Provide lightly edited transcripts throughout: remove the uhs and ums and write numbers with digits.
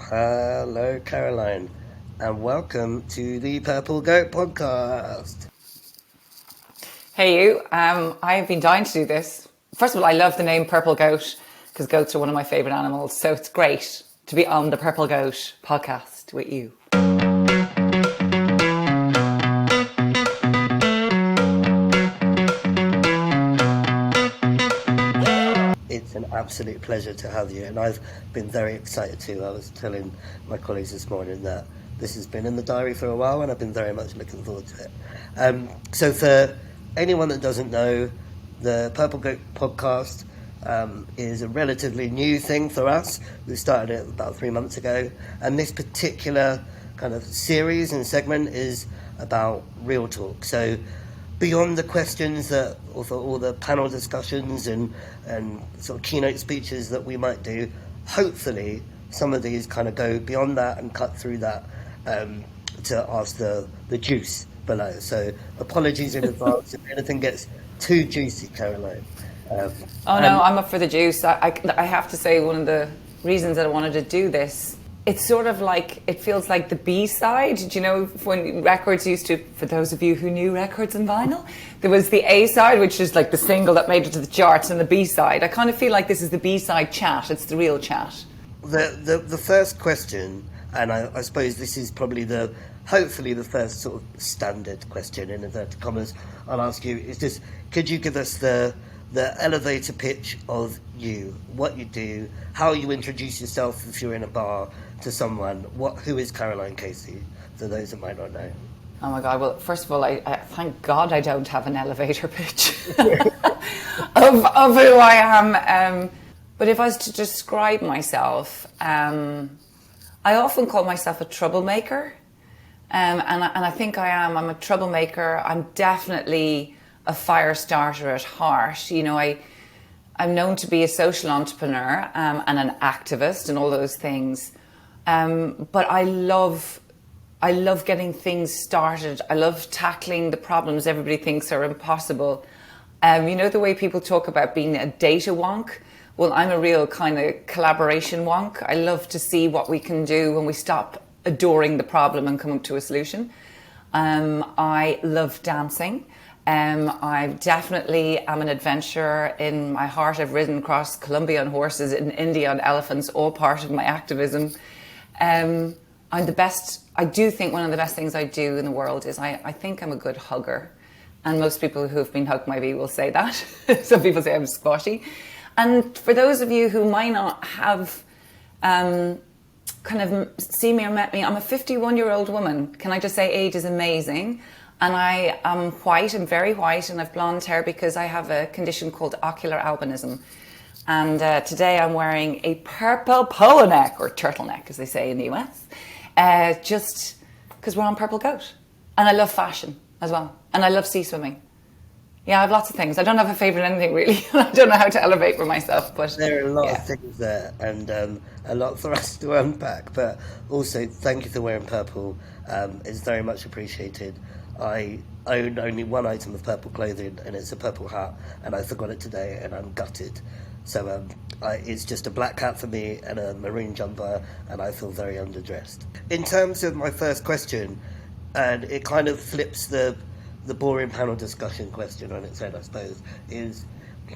Hello, Caroline, and welcome to the Purple Goat podcast. Hey you, I have been dying to do this. First of all, I love the name Purple Goat because goats are one of my favourite animals. So it's great to be on the Purple Goat podcast with you. It's an absolute pleasure to have you, and I've been very excited too. I was telling my colleagues this morning that this has been in the diary for a while, and I've been very much looking forward to it. So for anyone that doesn't know, the Purple Goat podcast is a relatively new thing for us. We started it about 3 months ago, and this particular kind of series and segment is about real talk. So beyond the questions that, or for all the panel discussions and sort of keynote speeches that we might do, hopefully some of these kind of go beyond that and cut through that to ask the juice below. So apologies in advance if anything gets too juicy, Caroline. No, I'm up for the juice. I have to say, one of the reasons that I wanted to do this, it's sort of like, it feels like the B-side. Do you know when records used to, for those of you who knew records and vinyl, there was the A-side, which is like the single that made it to the charts, and the B-side. I kind of feel like this is the B-side chat. It's the real chat. The first question, and I suppose this is probably hopefully the first sort of standard question in inverted commas I'll ask you, is just, could you give us the elevator pitch of you, what you do, how you introduce yourself if you're in a bar to someone, who is Caroline Casey, for those that might not know? Oh my God, well, first of all, I thank God I don't have an elevator pitch of who I am. But if I was to describe myself, I often call myself a troublemaker. And I think I am. I'm a troublemaker. I'm definitely a fire starter at heart. You know, I'm known to be a social entrepreneur and an activist and all those things. But I love getting things started. I love tackling the problems everybody thinks are impossible. You know the way people talk about being a data wonk? Well, I'm a real kind of collaboration wonk. I love to see what we can do when we stop adoring the problem and come up to a solution. I love dancing. I definitely am an adventurer. In my heart, I've ridden across Colombia on horses, in India on elephants, all part of my activism. I'm the best. I do think one of the best things I do in the world is I think I'm a good hugger. And most people who have been hugged maybe will say that. Some people say I'm squashy. And for those of you who might not have kind of seen me or met me, I'm a 51-year-old woman. Can I just say age is amazing? And I am white, I'm very white, and I've blonde hair because I have a condition called ocular albinism. And today I'm wearing a purple polo neck, or turtleneck as they say in the US, just because we're on Purple Goat. And I love fashion as well. And I love sea swimming. Yeah, I have lots of things. I don't have a favourite anything really. I don't know how to elevate for myself, but there are a lot of things there, and a lot for us to unpack. But also, thank you for wearing purple. It's very much appreciated. I own only one item of purple clothing, and it's a purple hat, and I forgot it today, and I'm gutted. So it's just a black hat for me and a maroon jumper, and I feel very underdressed. In terms of my first question, and it kind of flips the boring panel discussion question on its head, I suppose, is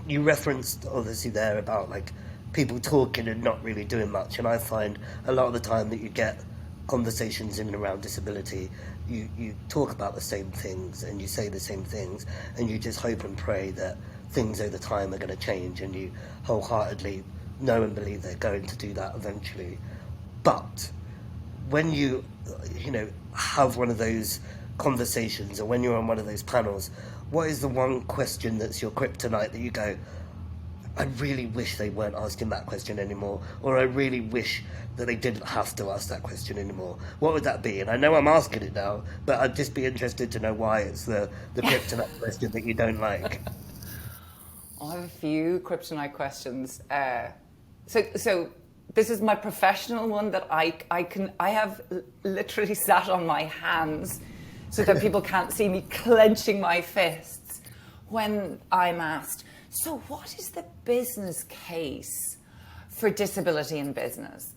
you referenced obviously there about like people talking and not really doing much, and I find a lot of the time that you get conversations in and around disability, you talk about the same things and you say the same things, and you just hope and pray that things over time are going to change, and you wholeheartedly know and believe they're going to do that eventually. But when you have one of those conversations, or when you're on one of those panels, what is the one question that's your kryptonite that you go, I really wish they weren't asking that question anymore, or I really wish that they didn't have to ask that question anymore? What would that be? And I know I'm asking it now, but I'd just be interested to know why it's the kryptonite question that you don't like. I have a few kryptonite questions. So this is my professional one that I have literally sat on my hands so that people can't see me clenching my fists when I'm asked, so what is the business case for disability in business?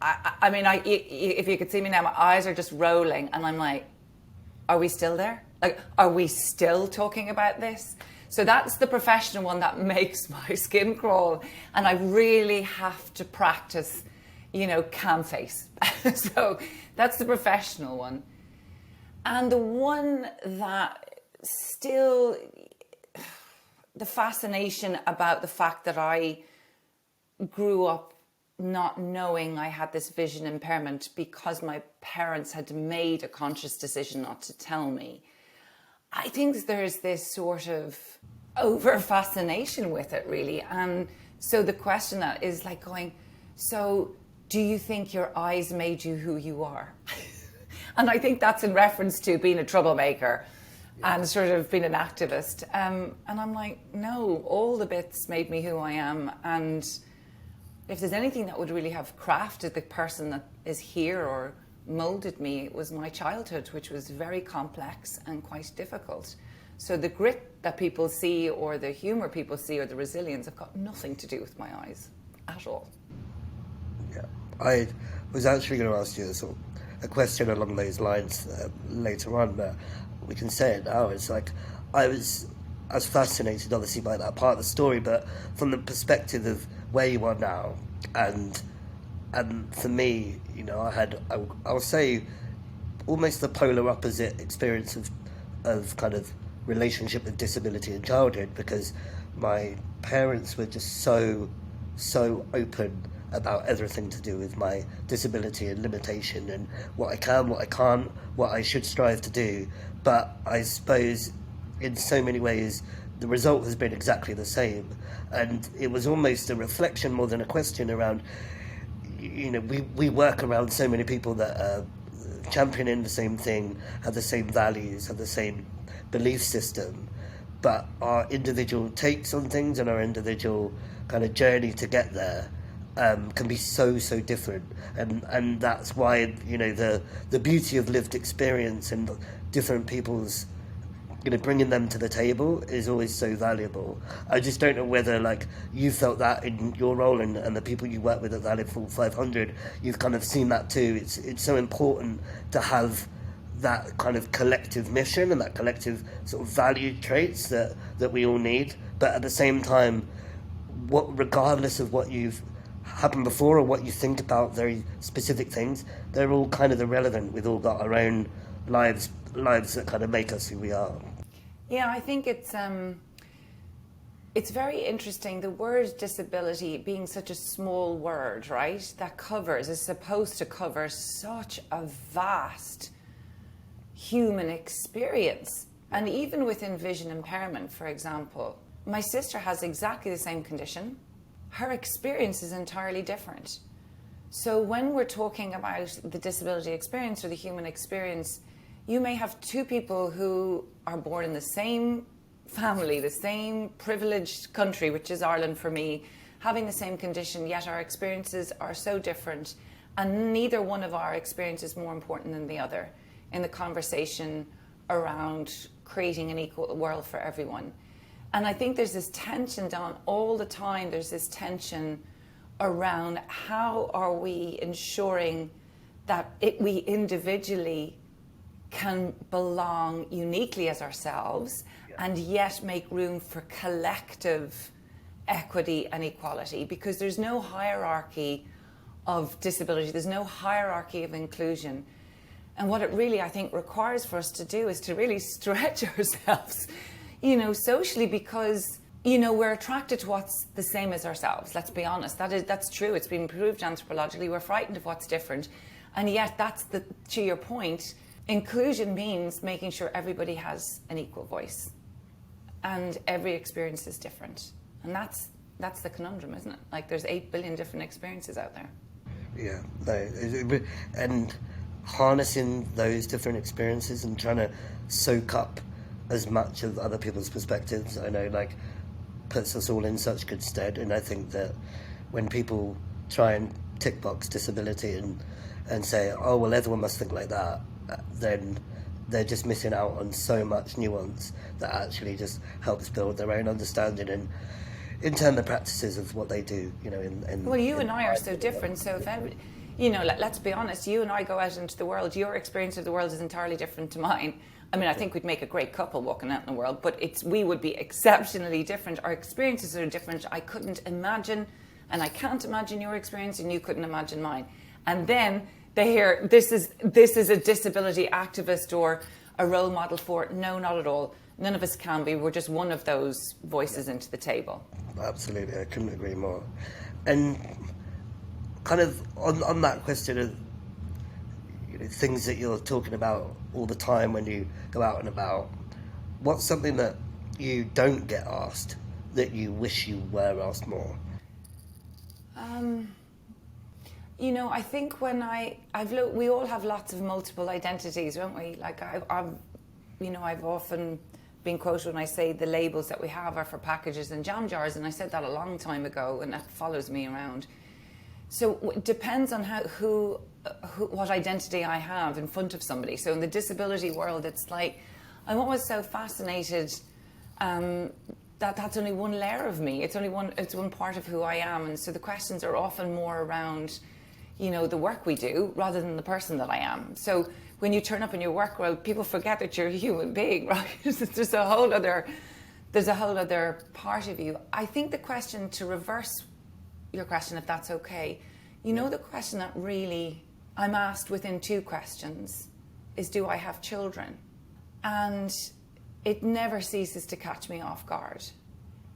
I mean, if you could see me now, my eyes are just rolling, and I'm like, are we still there? Like, are we still talking about this? So that's the professional one that makes my skin crawl, and I really have to practice, calm face. So that's the professional one. And the one that still, the fascination about the fact that I grew up not knowing I had this vision impairment because my parents had made a conscious decision not to tell me. I think there's this sort of over fascination with it, really. And so the question that is like going, so do you think your eyes made you who you are? And I think that's in reference to being a troublemaker and sort of being an activist. And I'm like, no, all the bits made me who I am. And if there's anything that would really have crafted the person that is here or molded me, it was my childhood, which was very complex and quite difficult. So the grit that people see, or the humour people see, or the resilience have got nothing to do with my eyes at all. Yeah, I was actually going to ask you a question along those lines later on, but we can say it now. It's like I was fascinated, obviously, by that part of the story, but from the perspective of where you are now, and for me, I'll say almost the polar opposite experience of kind of relationship with disability in childhood, because my parents were just so open about everything to do with my disability and limitation and what I can, what I can't, what I should strive to do. But I suppose in so many ways the result has been exactly the same, and it was almost a reflection more than a question around, we work around so many people that are championing the same thing, have the same values, have the same belief system, but our individual takes on things and our individual kind of journey to get there can be so different, and that's why the beauty of lived experience and different people's bringing them to the table is always so valuable. I just don't know whether you felt that in your role and the people you work with at Valid for 500, you've kind of seen that too. It's so important to have that kind of collective mission and that collective sort of value traits that we all need. But at the same time, regardless of what you've happened before or what you think about very specific things, they're all kind of irrelevant. We've all got our own lives that kind of make us who we are. Yeah, I think it's very interesting, the word disability being such a small word, right? That is supposed to cover such a vast human experience. And even within vision impairment, for example, my sister has exactly the same condition. Her experience is entirely different. So when we're talking about the disability experience or the human experience, you may have two people who are born in the same family, the same privileged country, which is Ireland for me, having the same condition, yet our experiences are so different, and neither one of our experiences is more important than the other in the conversation around creating an equal world for everyone. And I think there's this tension down all the time, there's this tension around how are we ensuring that we individually can belong uniquely as ourselves, and yet make room for collective equity and equality, because there's no hierarchy of disability, there's no hierarchy of inclusion. And what it really, I think, requires for us to do is to really stretch ourselves, socially, because, we're attracted to what's the same as ourselves. Let's be honest. That's true. It's been proved anthropologically. We're frightened of what's different. And yet to your point, inclusion means making sure everybody has an equal voice. And every experience is different. And that's the conundrum, isn't it? There's 8 billion different experiences out there. Yeah. And harnessing those different experiences and trying to soak up as much of other people's perspectives, I know, puts us all in such good stead. And I think that when people try and tick box disability and say, oh, well, everyone must think like that, then they're just missing out on so much nuance that actually just helps build their own understanding and, in turn, the practices of what they do, Well, you and I are so different, so let's be honest, you and I go out into the world, your experience of the world is entirely different to mine. I mean, I think we'd make a great couple walking out in the world, but we would be exceptionally different. Our experiences are different. I couldn't imagine, and I can't imagine your experience, and you couldn't imagine mine. And then they hear, this is a disability activist or a role model for, no, not at all. None of us can be. We're just one of those voices into the table. Absolutely, I couldn't agree more. And kind of on that question of things that you're talking about all the time when you go out and about, what's something that you don't get asked that you wish you were asked more? I think when we all have lots of multiple identities, don't we? Like I've often been quoted when I say the labels that we have are for packages and jam jars, and I said that a long time ago, and that follows me around. So it depends on what identity I have in front of somebody. So in the disability world, it's like I'm always so fascinated that's only one layer of me. It's one part of who I am, and so the questions are often more around, the work we do rather than the person that I am. So when you turn up in your work world, people forget that you're a human being, right? There's a whole other part of you. I think the question, to reverse your question, if that's okay, the question that really I'm asked within two questions is, do I have children? And it never ceases to catch me off guard,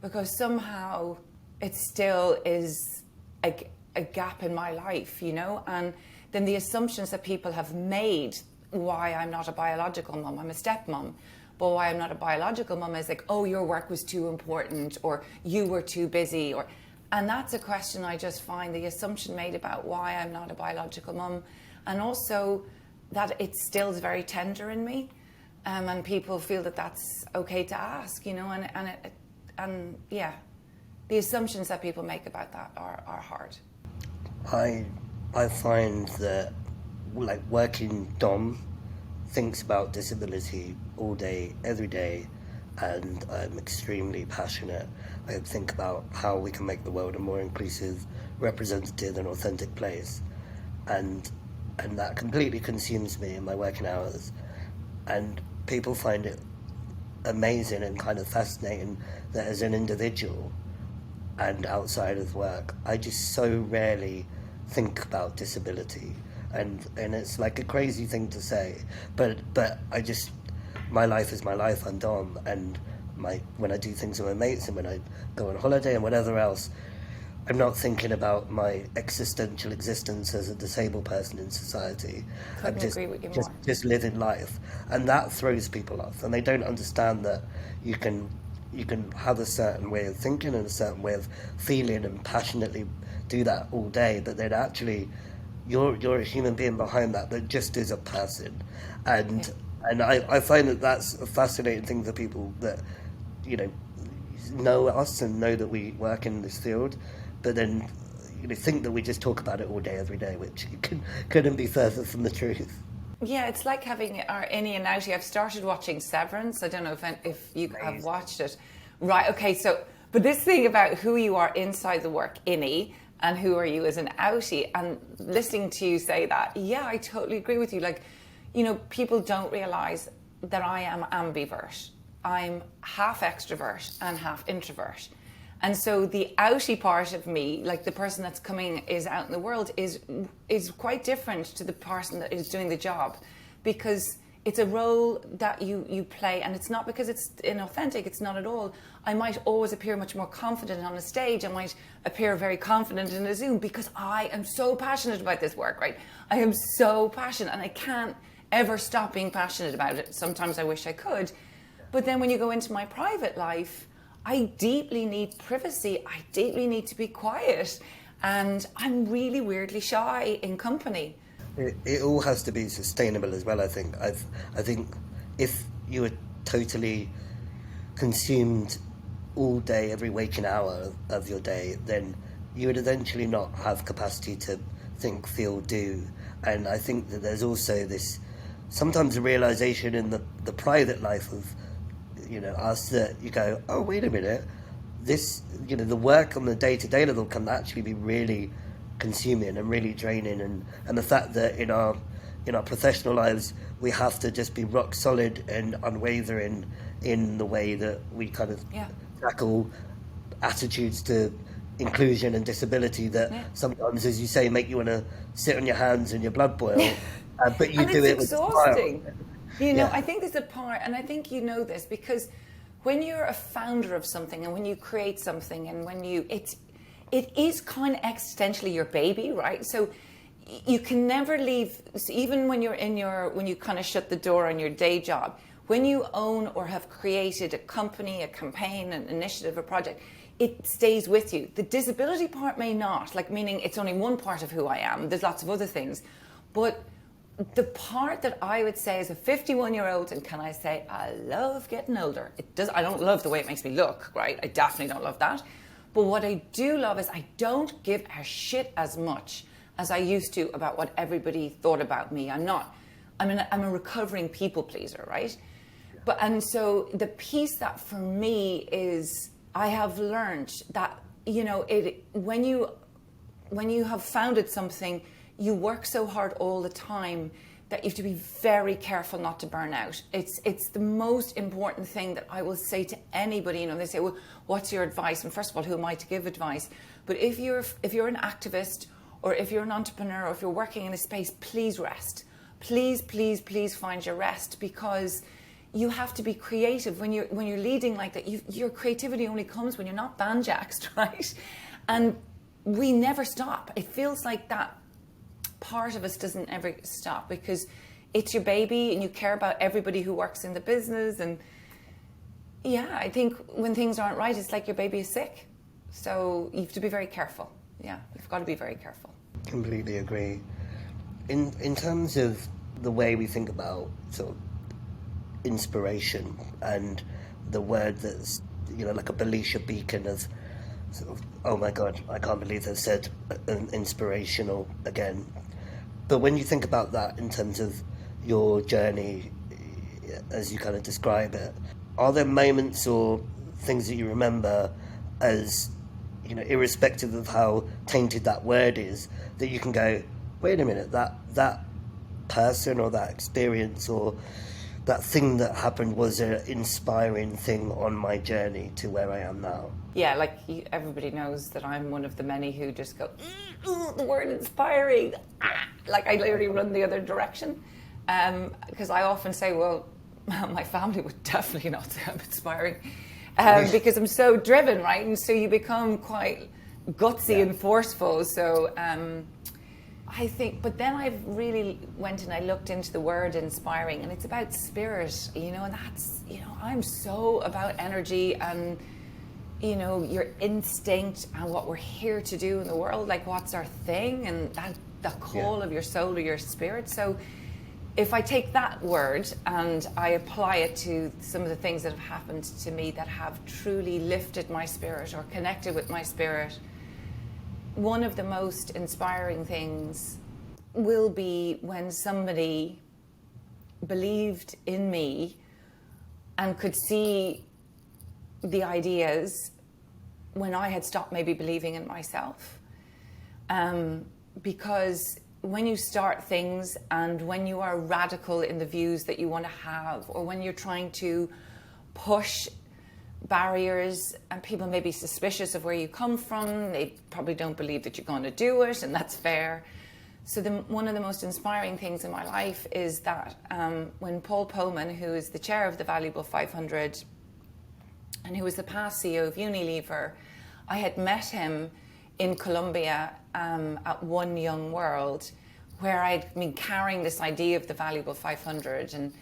because somehow it still is a gap in my life, and then the assumptions that people have made why I'm not a biological mum. I'm a stepmom, but why I'm not a biological mum is like, oh, your work was too important, or you were too busy, and that's a question I just find the assumption made about why I'm not a biological mum, and also that it still is very tender in me, and people feel that that's okay to ask, and the assumptions that people make about that are hard. I find that working Dom thinks about disability all day, every day, and I'm extremely passionate. I think about how we can make the world a more inclusive, representative and authentic place, and that completely consumes me in my working hours, and people find it amazing and kind of fascinating that as an individual and outside of work, I just so rarely think about disability, and it's like a crazy thing to say, but my life is my life. I'm Dom, and when I do things with my mates and when I go on holiday and whatever else, I'm not thinking about my existential existence as a disabled person in society. Couldn't agree with you more. Just living life, and that throws people off, and they don't understand that you can have a certain way of thinking and a certain way of feeling and passionately do that all day, but then actually you're a human being behind that just is a person, and I find that that's a fascinating thing for people that know us and know that we work in this field, but then think that we just talk about it all day every day, which couldn't be further from the truth. Yeah, it's like having our innie and outie. I've started watching Severance. I don't know if you have watched it. Right, okay, so, but this thing about who you are inside the work, innie, and who are you as an outie, and listening to you say that, yeah, I totally agree with you. Like, people don't realise that I am ambivert. I'm half extrovert and half introvert. And so the outie part of me, like the person that's is out in the world, is quite different to the person that is doing the job, because it's a role that you play, and it's not because it's inauthentic, it's not at all. I might always appear much more confident on a stage. I might appear very confident in a Zoom because I am so passionate about this work, right? I am so passionate, and I can't ever stop being passionate about it. Sometimes I wish I could. But then when you go into my private life, I deeply need privacy. I deeply need to be quiet. And I'm really weirdly shy in company. It all has to be sustainable as well, I think. I think if you were totally consumed all day, every waking hour of your day, then you would eventually not have capacity to think, feel, do. And I think that there's also this, sometimes a realization in the private life of us, that you go, oh, wait a minute, this, the work on the day-to-day level can actually be really consuming and really draining, and the fact that in our professional lives we have to just be rock solid and unwavering in the way that we kind of tackle attitudes to inclusion and disability that sometimes, as you say, make you want to sit on your hands and your blood boil, but you do it with exhausting. style. You know, I think there's a part, and I think you know this, because when you're a founder of something and when you create something and when it is kind of existentially your baby, right? So you can never leave, even when when you kind of shut the door on your day job, when you own or have created a company, a campaign, an initiative, a project, it stays with you. The disability part may not, like, meaning it's only one part of who I am. There's lots of other things. But the part that I would say as a 51-year-old, and can I say I love getting older? I don't love the way it makes me look, right? I definitely don't love that. But what I do love is I don't give a shit as much as I used to about what everybody thought about me. I'm a recovering people pleaser, right? And so the piece that for me is, I have learned that, you know, when you have founded something, you work so hard all the time that you have to be very careful not to burn out. It's the most important thing that I will say to anybody. You know, they say, well, what's your advice? And first of all, who am I to give advice? But if you're an activist, or if you're an entrepreneur, or if you're working in a space, please rest. Please, please, please find your rest, because you have to be creative when you're leading like that. Your creativity only comes when you're not banjaxed, right? And we never stop. It feels like that part of us doesn't ever stop, because it's your baby and you care about everybody who works in the business. And yeah, I think when things aren't right, it's like your baby is sick. So you have to be very careful. Yeah, you've got to be very careful. Completely agree. In terms of the way we think about sort of inspiration and the word that's, you know, like a Belisha beacon of sort of, oh my God, I can't believe they said inspirational again. But when you think about that in terms of your journey, as you kind of describe it, are there moments or things that you remember as, you know, irrespective of how tainted that word is, that you can go, wait a minute, that person or that experience or that thing that happened was an inspiring thing on my journey to where I am now? Yeah, like everybody knows that I'm one of the many who just go, the word inspiring. Like I literally run the other direction. Because I often say, well, my family would definitely not say I'm inspiring. Because I'm so driven, right? And so you become quite gutsy and forceful. So I think, but then I really went and I looked into the word inspiring, and it's about spirit, you know, and that's, you know, I'm so about energy and, you know, your instinct and what we're here to do in the world, like what's our thing, and that the call of your soul or your spirit. So if I take that word and I apply it to some of the things that have happened to me that have truly lifted my spirit or connected with my spirit, one of the most inspiring things will be when somebody believed in me and could see the ideas when I had stopped maybe believing in myself. Because when you start things and when you are radical in the views that you want to have, or when you're trying to push barriers and people may be suspicious of where you come from, they probably don't believe that you're going to do it, and that's fair. So one of the most inspiring things in my life is that when Paul Polman, who is the chair of the Valuable 500 and who was the past CEO of Unilever, I had met him in Colombia at One Young World, where I'd been carrying this idea of the Valuable 500, and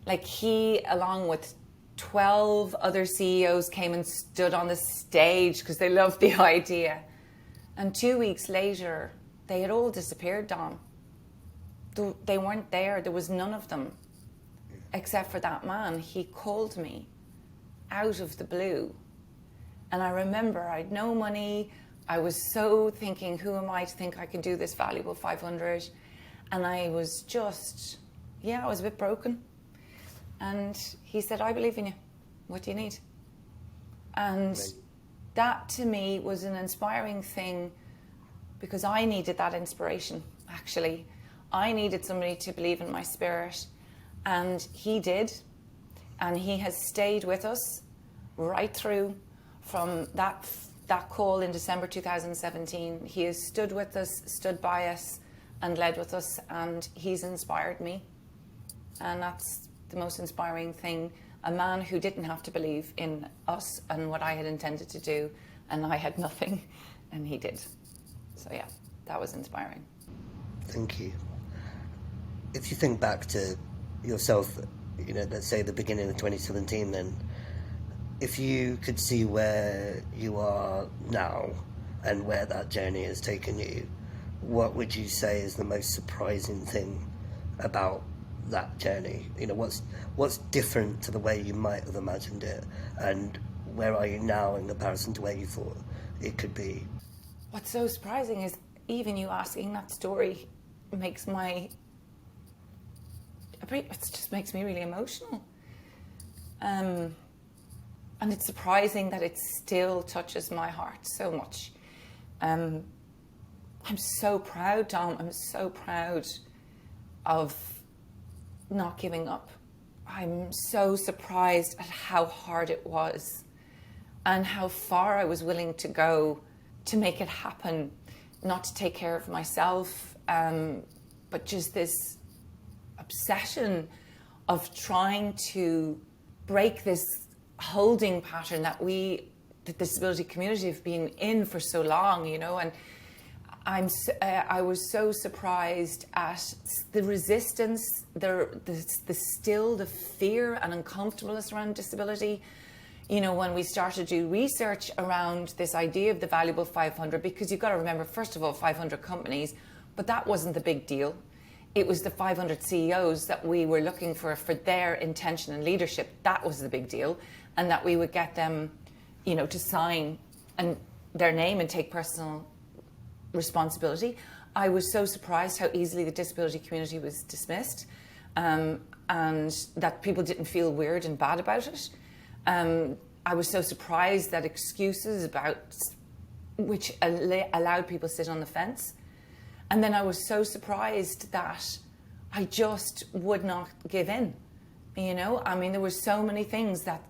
like he, along with 12 other CEOs, came and stood on the stage because they loved the idea. And 2 weeks later, they had all disappeared, Dom. They weren't there. There was none of them, except for that man. He called me out of the blue. And I remember I had no money. I was so thinking, who am I to think I can do this Valuable 500? And I was just, I was a bit broken. And he said, I believe in you. What do you need? And that to me was an inspiring thing because I needed that inspiration, actually. I needed somebody to believe in my spirit, and he did. And he has stayed with us right through from that call in December 2017. He has stood with us, stood by us, and led with us, and he's inspired me. And that's the most inspiring thing. A man who didn't have to believe in us and what I had intended to do, and I had nothing, and he did. So yeah, that was inspiring. Thank you. If you think back to yourself, let's say the beginning of 2017, then if you could see where you are now and where that journey has taken you, what would you say is the most surprising thing about that journey? What's different to the way you might have imagined it, and where are you now in comparison to where you thought it could be? What's so surprising is even you asking that story it just makes me really emotional. And it's surprising that it still touches my heart so much. I'm so proud, Dom. I'm so proud of not giving up. I'm so surprised at how hard it was and how far I was willing to go to make it happen, not to take care of myself, but just this obsession of trying to break this holding pattern that the disability community have been in for so long, and I was so surprised at the resistance, the fear and uncomfortableness around disability. When we started to do research around this idea of the valuable 500, because you've got to remember, first of all, 500 companies, but that wasn't the big deal. It was the 500 CEOs that we were looking for their intention and leadership. That was the big deal, and that we would get them, to sign their name and take personal responsibility. I was so surprised how easily the disability community was dismissed, and that people didn't feel weird and bad about it. I was so surprised that excuses which allowed people to sit on the fence. And then I was so surprised that I just would not give in. There were so many things that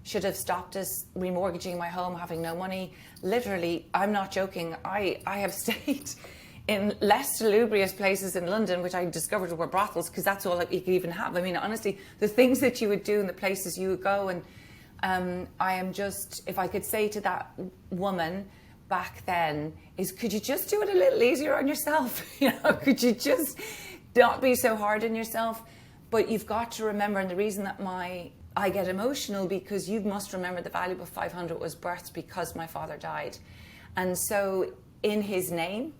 should have stopped us remortgaging my home, having no money. Literally, I'm not joking. I have stayed in less salubrious places in London, which I discovered were brothels, because that's all you could even have. Honestly, the things that you would do in the places you would go. And I am just, if I could say to that woman back then, is could you just do it a little easier on yourself? Could you just not be so hard on yourself? But you've got to remember, and the reason that I get emotional, because you must remember the valuable 500 was birthed because my father died. And so in his name,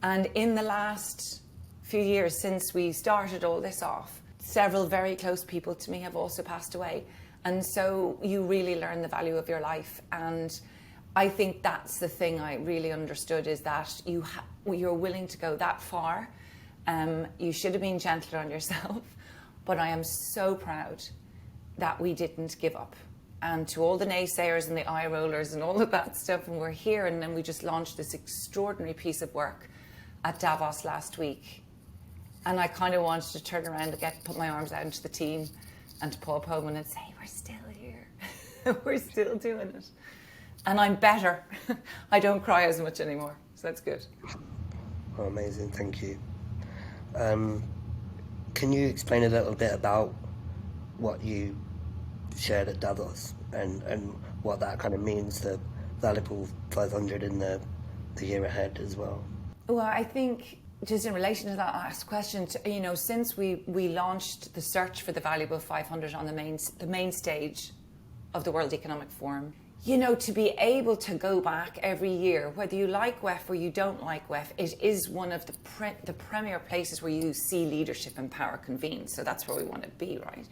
and in the last few years since we started all this off, several very close people to me have also passed away. And so you really learn the value of your life. And I think that's the thing I really understood, is that you're willing to go that far. You should have been gentler on yourself, but I am so proud that we didn't give up. And to all the naysayers and the eye rollers and all of that stuff, and we're here, and then we just launched this extraordinary piece of work at Davos last week. And I kind of wanted to turn around and put my arms out into the team and to Paul Pullman and say, we're still here. We're still doing it. And I'm better. I don't cry as much anymore, so that's good. Oh, amazing, thank you. Can you explain a little bit about what you shared at Davos and what that kind of means, the valuable 500 in the year ahead as well? Well, I think just in relation to that last question, since we launched the search for the valuable 500 on the main stage of the World Economic Forum, to be able to go back every year, whether you like WEF or you don't like WEF, it is one of the premier places where you see leadership and power convene. So that's where we want to be, right?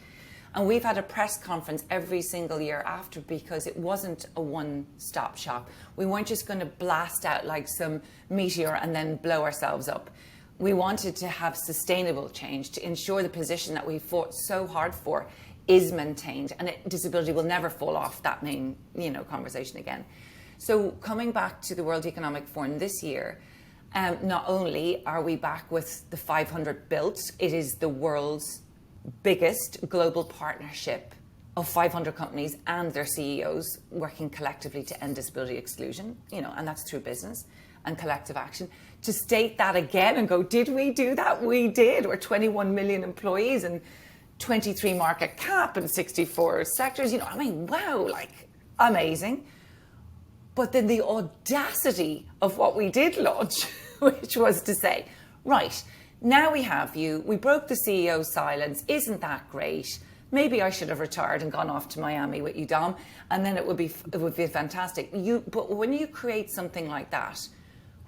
And we've had a press conference every single year after, because it wasn't a one-stop shop. We weren't just going to blast out like some meteor and then blow ourselves up. We wanted to have sustainable change to ensure the position that we fought so hard for is maintained, and disability will never fall off that main, conversation again. So coming back to the World Economic Forum this year, Not only are we back with the 500 built, it is the world's biggest global partnership of 500 companies and their CEOs working collectively to end disability exclusion, and that's through business and collective action. To state that again and go, did we do that? We did. We're 21 million employees and 23 market cap and 64 sectors. Wow, amazing. But then the audacity of what we did launch, which was to say, right, now we have you, we broke the CEO's silence, isn't that great? Maybe I should have retired and gone off to Miami with you, Dom, and then it would be fantastic. But when you create something like that,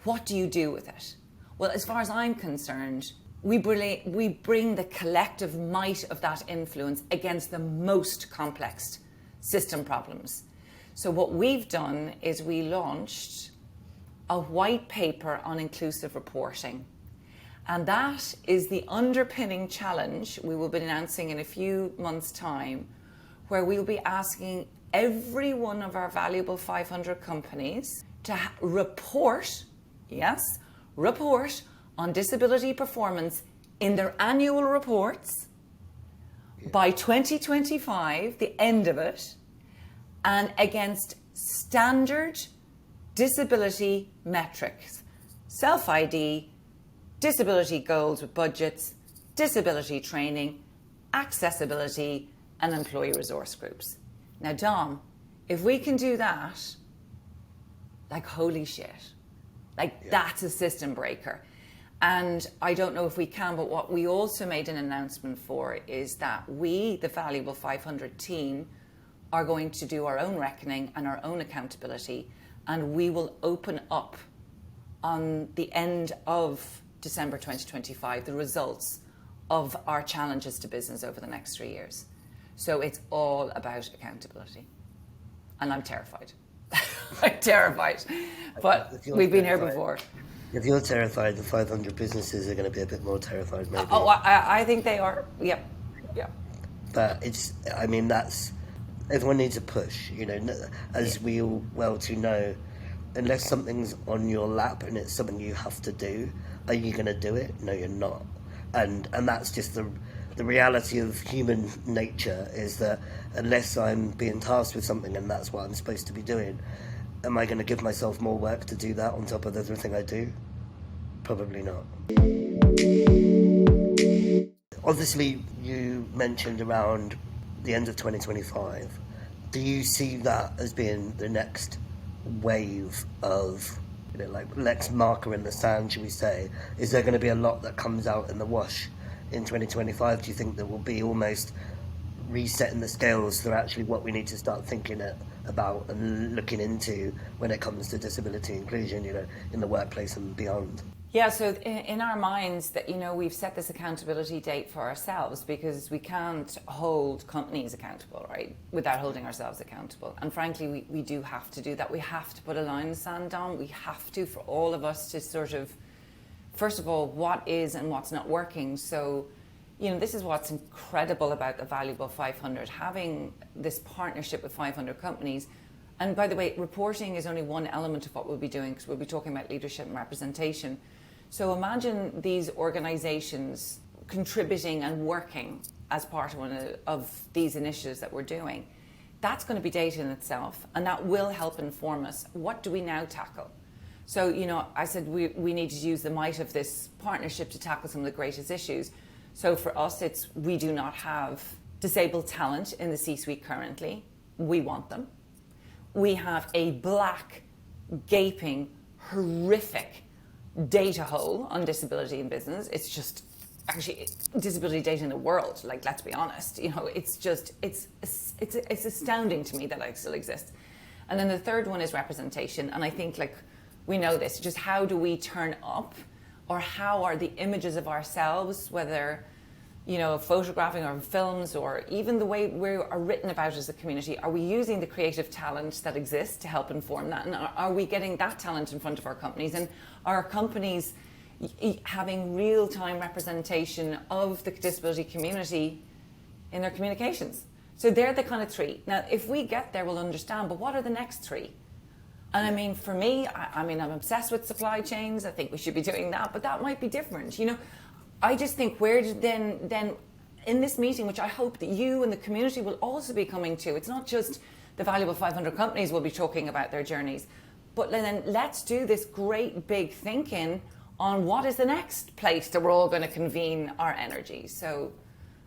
what do you do with it? Well, as far as I'm concerned, we bring the collective might of that influence against the most complex system problems. So what we've done is we launched a white paper on inclusive reporting. And that is the underpinning challenge we will be announcing in a few months' time, where we'll be asking every one of our valuable 500 companies to report on disability performance in their annual reports by 2025, the end of it, and against standard disability metrics, self-ID, disability goals with budgets, disability training, accessibility, and employee resource groups. Now, Dom, if we can do that, holy shit, that's a system breaker. And I don't know if we can, but what we also made an announcement for is that we, the valuable 500 team, are going to do our own reckoning and our own accountability, and we will open up on the end of December 2025 the results of our challenges to business over the next 3 years. So it's all about accountability. And I'm terrified. I'm terrified. But we've been here before. If you're terrified, the 500 businesses are going to be a bit more terrified, maybe. Oh, I think they are. Yep. But that's... Everyone needs a push, as we all well to know. Unless something's on your lap and it's something you have to do, are you going to do it? No, you're not. And that's just the reality of human nature, is that unless I'm being tasked with something and that's what I'm supposed to be doing, am I going to give myself more work to do that on top of everything I do? Probably not. Obviously, you mentioned around the end of 2025. Do you see that as being the next wave of, next marker in the sand, should we say? Is there going to be a lot that comes out in the wash in 2025? Do you think there will be almost resetting the scales for actually what we need to start thinking about and looking into when it comes to disability inclusion, in the workplace and beyond? Yeah, so in our minds that, we've set this accountability date for ourselves because we can't hold companies accountable, right, without holding ourselves accountable. And frankly, we do have to do that. We have to put a line in the sand down. We have to, for all of us to sort of, first of all, what is and what's not working. So, this is what's incredible about the Valuable 500, having this partnership with 500 companies. And by the way, reporting is only one element of what we'll be doing, because we'll be talking about leadership and representation. So imagine these organizations contributing and working as part of one of these initiatives that we're doing. That's going to be data in itself, and that will help inform us. What do we now tackle? So, I said we need to use the might of this partnership to tackle some of the greatest issues. So for us, we do not have disabled talent in the C-suite currently. We want them. We have a black, gaping, horrific data hole on disability in business. It's just actually disability data in the world. Let's be honest. It's astounding to me that it still exists. And then the third one is representation. And I think we know this. Just how do we turn up, or how are the images of ourselves, whether photographing or films, or even the way we are written about as a community, are we using the creative talent that exists to help inform that? And are we getting that talent in front of our companies? And are our companies having real-time representation of the disability community in their communications? So they're the kind of three. Now, if we get there, we'll understand, but what are the next three? And I mean, for me, I mean, I'm obsessed with supply chains. I think we should be doing that, but that might be different. You know, I just think then in this meeting, which I hope that you and the community will also be coming to, it's not just the valuable 500 companies will be talking about their journeys, but then let's do this great big thinking on what is the next place that we're all going to convene our energy. So,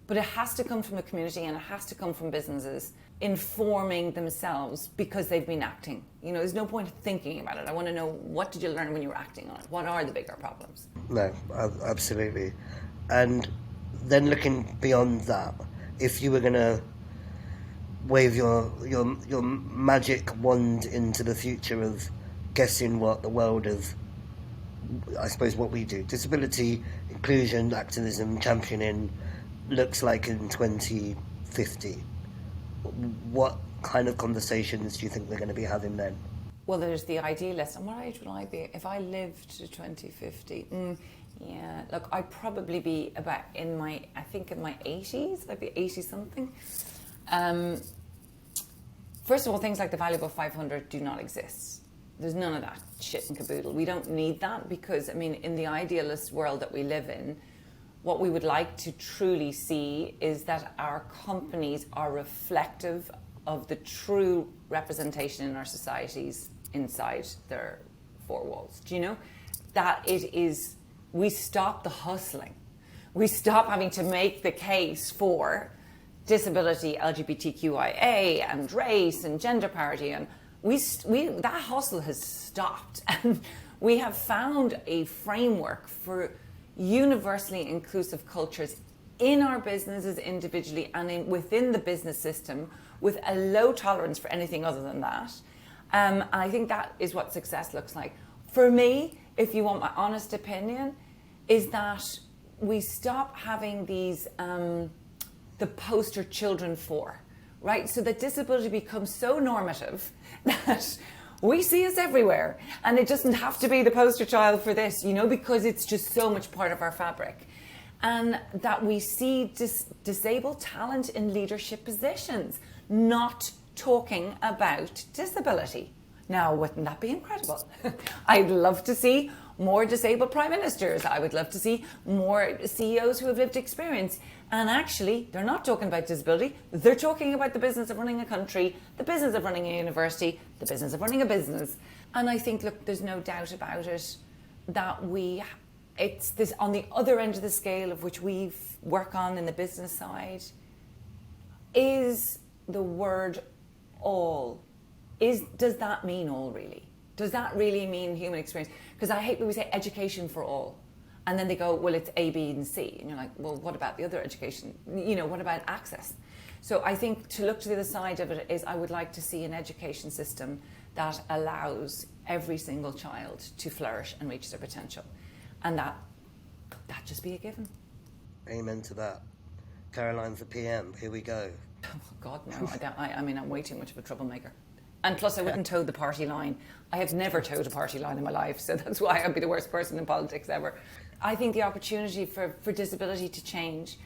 but it has to come from the community, and it has to come from businesses informing themselves because they've been acting. You know, there's no point thinking about it. I want to know, what did you learn when you were acting on it? What are the bigger problems? No, absolutely. And then looking beyond that, if you were going to wave your magic wand into the future of guessing what the world of, I suppose, what we do, disability, inclusion, activism, championing, looks like in 2050, what kind of conversations do you think we're going to be having then? Well, there's the idealist. And what age will I be? If I lived to 2050, yeah, look, I'd probably be about in my 80s. I'd be 80 something. First of all, things like the valuable 500 do not exist. There's none of that shit and caboodle. We don't need that because, I mean, in the idealist world that we live in, what we would like to truly see is that our companies are reflective of the true representation in our societies inside their four walls. Do you know? That it is, we stop the hustling. We stop having to make the case for disability, LGBTQIA, and race and gender parity, and that hustle has stopped, and we have found a framework for universally inclusive cultures in our businesses individually and within the business system, with a low tolerance for anything other than that. And I think that is what success looks like. For me, if you want my honest opinion, is that we stop having these the poster children for, right? So that disability becomes so normative that we see us everywhere, and it doesn't have to be the poster child for this, you know, because it's just so much part of our fabric. And that we see disabled talent in leadership positions, not talking about disability. Now, wouldn't that be incredible? I'd love to see more disabled prime ministers. I would love to see more CEOs who have lived experience. And actually, they're not talking about disability. They're talking about the business of running a country, the business of running a university, the business of running a business. And I think, look, there's no doubt about it that it's this on the other end of the scale of which we work on in the business side is the word all. Does that mean all, really? Does that really mean human experience? Because I hate when we say education for all. And then they go, well, it's A, B, and C. And you're like, well, what about the other education? You know, what about access? So I think to look to the other side of it is I would like to see an education system that allows every single child to flourish and reach their potential. And that just be a given. Amen to that. Caroline for PM, here we go. Oh, God, no. I mean, I'm way too much of a troublemaker. And plus, I wouldn't toe the party line. I have never toed a party line in my life, so that's why I'd be the worst person in politics ever. I think the opportunity for disability to change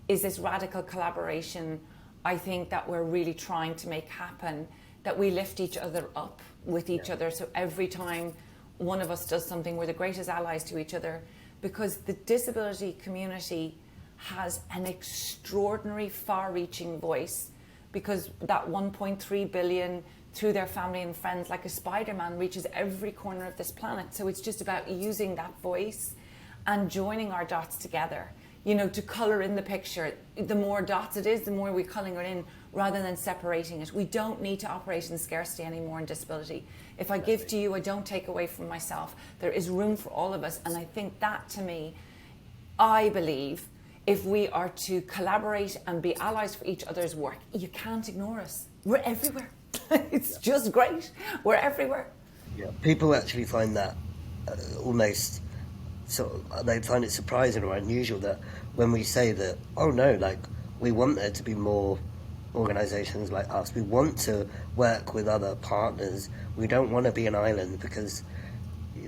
is this radical collaboration, I think, that we're really trying to make happen, that we lift each other up with each other. So every time one of us does something, we're the greatest allies to each other, because the disability community has an extraordinary far-reaching voice, because that 1.3 billion through their family and friends, like a Spider-Man, reaches every corner of this planet. So it's just about using that voice and joining our dots together, you know, to colour in the picture. The more dots it is, the more we're colouring it in, rather than separating it. We don't need to operate in scarcity anymore in disability. If I give to you, I don't take away from myself. There is room for all of us. And I think that, to me, I believe, if we are to collaborate and be allies for each other's work, you can't ignore us. We're everywhere. It's just great. We're everywhere. Yeah, people actually find that almost, they find it surprising or unusual that when we say that, oh no, like, we want there to be more organisations like us. We want to work with other partners. We don't want to be an island, because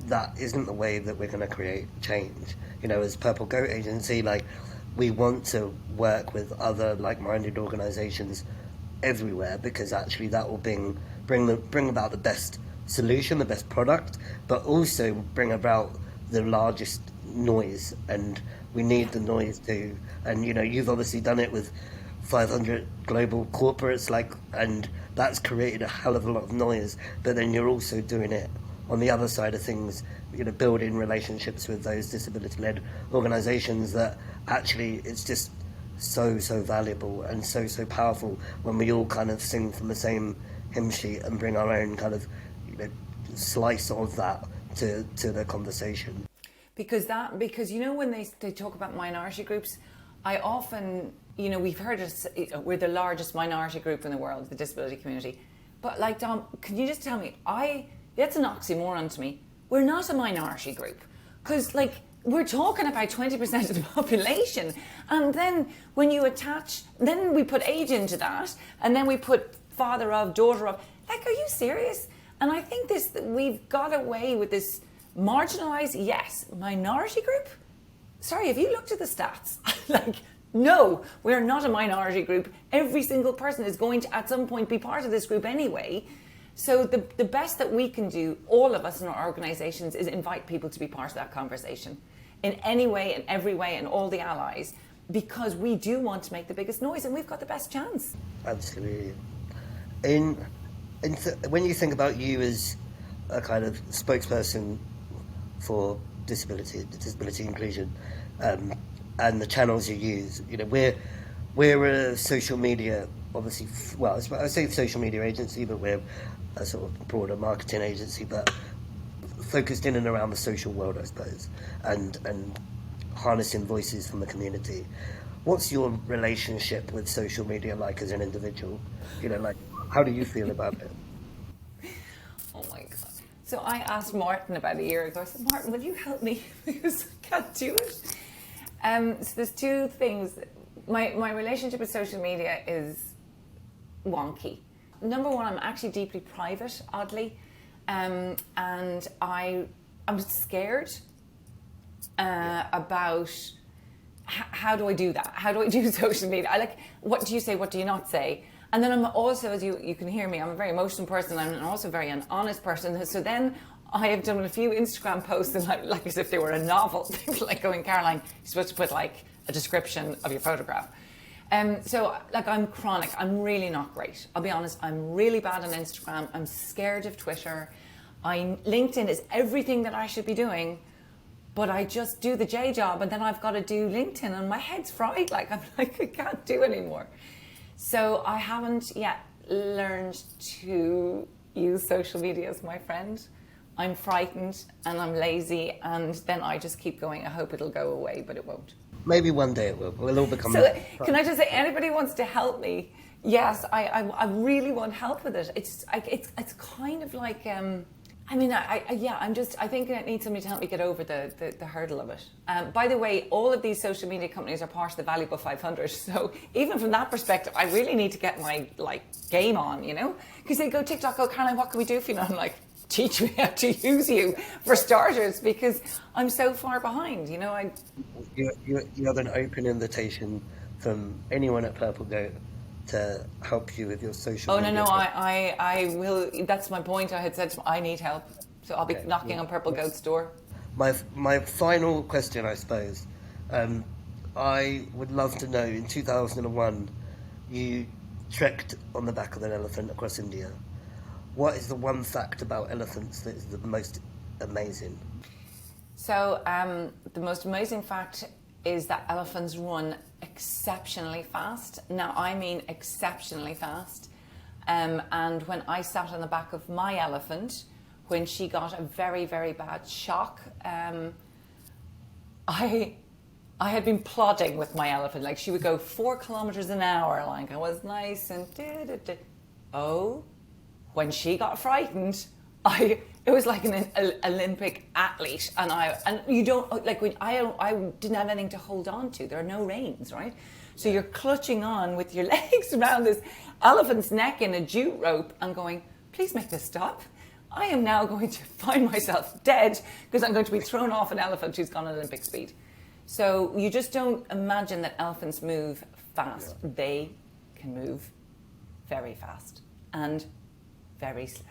that isn't the way that we're going to create change. You know, as Purple Goat Agency, like, we want to work with other like-minded organisations everywhere, because actually that will bring about the best solution, the best product, but also bring about the largest noise. And we need the noise too. And you've obviously done it with 500 global corporates, and that's created a hell of a lot of noise. But then you're also doing it on the other side of things, building relationships with those disability-led organisations that actually it's just so valuable and so powerful when we all kind of sing from the same hymn sheet and bring our own kind of slice of that to the conversation. Because when they talk about minority groups, I often, we've heard we're the largest minority group in the world, the disability community. But like, Dom, can you just tell me, that's an oxymoron to me. We're not a minority group. Because we're talking about 20% of the population. And then when you then we put age into that, and then we put father of, daughter of. Are you serious? And I think we've got away with this marginalised, yes, minority group? Sorry, have you looked at the stats? No, we're not a minority group. Every single person is going to, at some point, be part of this group anyway. So the best that we can do, all of us in our organisations, is invite people to be part of that conversation in any way, in every way, and all the allies, because we do want to make the biggest noise and we've got the best chance. Absolutely. When you think about you as a kind of spokesperson for disability inclusion, and the channels you use, we're a social media, obviously, well, I say social media agency, but we're a sort of broader marketing agency, but focused in and around the social world, I suppose, and harnessing voices from the community. What's your relationship with social media like as an individual? How do you feel about it? Oh my God. So I asked Martin about a year ago, I said, Martin, will you help me? Because I can't do it. So there's two things. My relationship with social media is wonky. Number one, I'm actually deeply private, oddly. And I'm scared about how do I do that? How do I do social media? What do you say? What do you not say? And then I'm also, as you can hear me, I'm a very emotional person. I'm also very an honest person. So then I have done a few Instagram posts and like as if they were a novel. People going, Caroline, you're supposed to put a description of your photograph. So I'm chronic. I'm really not great. I'll be honest. I'm really bad on Instagram. I'm scared of Twitter. LinkedIn is everything that I should be doing, but I just do the J job and then I've got to do LinkedIn and my head's fried. I can't do anymore. So I haven't yet learned to use social media as my friend. I'm frightened and I'm lazy, and then I just keep going. I hope it'll go away, but it won't. Maybe one day it will. We'll all become... So can I just say, anybody wants to help me? Yes, I really want help with it. It's kind of like... I think I need somebody to help me get over the hurdle of it. By the way, all of these social media companies are part of the Valuable 500. So even from that perspective, I really need to get my game on, because they go TikTok, Caroline, what can we do for you? And I'm like, teach me how to use you for starters, because I'm so far behind. You have an open invitation from anyone at Purple Goat to help you with your social media. No, I will. That's my point. I had said I need help, so I'll be knocking on Purple Goat's door. My final question, I suppose, I would love to know, in 2001 you trekked on the back of an elephant across India. What is the one fact about elephants that is the most amazing? So the most amazing fact is that elephants run exceptionally fast. Now, I mean exceptionally fast. And when I sat on the back of my elephant, when she got a very, very bad shock, I had been plodding with my elephant. She would go 4 kilometers an hour. I was nice and when she got frightened, it was like an Olympic athlete, and you don't I didn't have anything to hold on to. There are no reins, right? So you're clutching on with your legs around this elephant's neck in a jute rope and going, please make this stop. I am now going to find myself dead because I'm going to be thrown off an elephant who's gone at Olympic speed. So you just don't imagine that elephants move fast. Yeah. They can move very fast and very slow.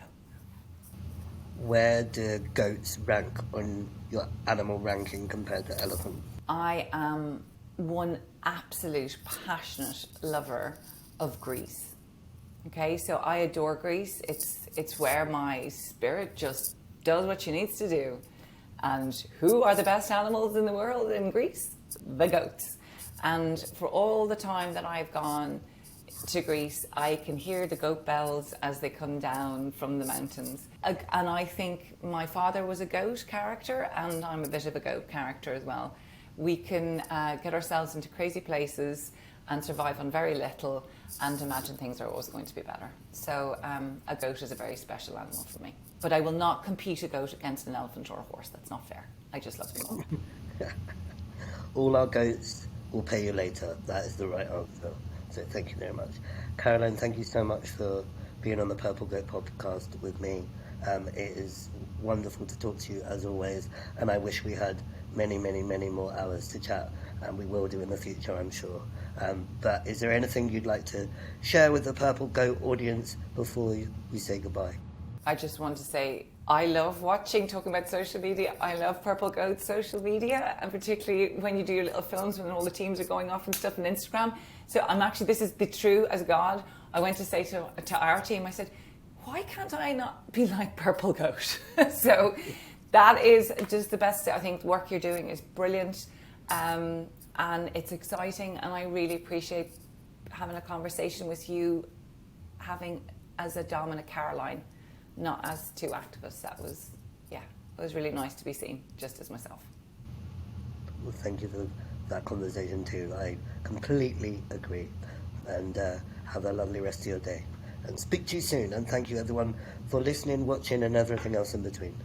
Where do goats rank on your animal ranking compared to elephants? I am one absolute passionate lover of Greece. Okay, so I adore Greece. It's where my spirit just does what she needs to do. And who are the best animals in the world in Greece? The goats. And for all the time that I've gone to Greece, I can hear the goat bells as they come down from the mountains. And I think my father was a goat character, and I'm a bit of a goat character as well. We can get ourselves into crazy places and survive on very little and imagine things are always going to be better. So a goat is a very special animal for me. But I will not compete a goat against an elephant or a horse. That's not fair. I just love them all. All our goats will pay you later. That is the right answer. So thank you very much. Caroline, thank you so much for being on the Purple Goat podcast with me. It is wonderful to talk to you as always, and I wish we had many, many, many more hours to chat, and we will do in the future, I'm sure. But is there anything you'd like to share with the Purple Goat audience before we say goodbye? I just want to say I love talking about social media. I love Purple Goat's social media, and particularly when you do your little films when all the teams are going off and stuff on Instagram. So this is the true as God. I went to say to our team, I said, why can't I not be like Purple Goat? So that is just the best. I think the work you're doing is brilliant, and it's exciting, and I really appreciate having a conversation with you, having as a Dom and a Caroline, not as two activists. It was really nice to be seen just as myself. Well, thank you for that conversation too. I completely agree, and have a lovely rest of your day, and speak to you soon. And thank you everyone for listening, watching, and everything else in between.